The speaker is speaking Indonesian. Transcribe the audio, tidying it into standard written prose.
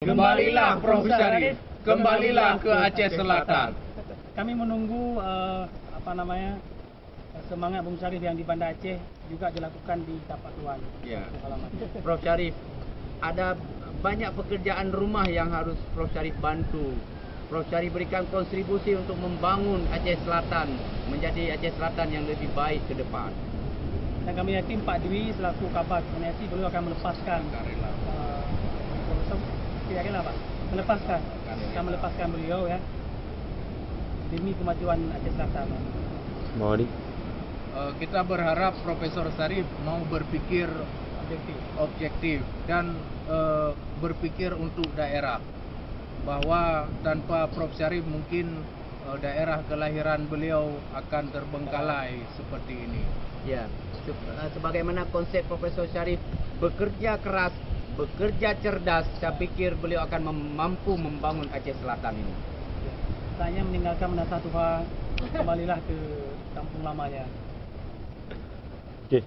Kembalilah Prof. Syarif, kembalilah ke Aceh Selatan. Kami menunggu semangat Bung Syarif yang di Banda Aceh juga dilakukan di Tapak Tuan. Ya. Prof. Syarif, ada banyak pekerjaan rumah yang harus Prof. Syarif bantu. Prof. Syarif berikan kontribusi untuk membangun Aceh Selatan menjadi Aceh Selatan yang lebih baik ke depan. Dan kami yakin Pak Dwi selaku Kabak Koordinasi beliau akan melepaskan tidak rela Pak, melepaskan beliau ya demi kemajuan Aceh Selatan. Kita berharap Profesor Syarif mau berpikir objektif dan berpikir untuk daerah, bahwa tanpa Prof. Syarif mungkin daerah kelahiran beliau akan terbengkalai seperti ini. Ya, sebagaimana konsep Profesor Syarif bekerja keras, bekerja cerdas, saya pikir beliau akan mampu membangun Aceh Selatan ini. Saya meninggalkan Menata Tuha, kembalilah ke kampung lamanya. Oke.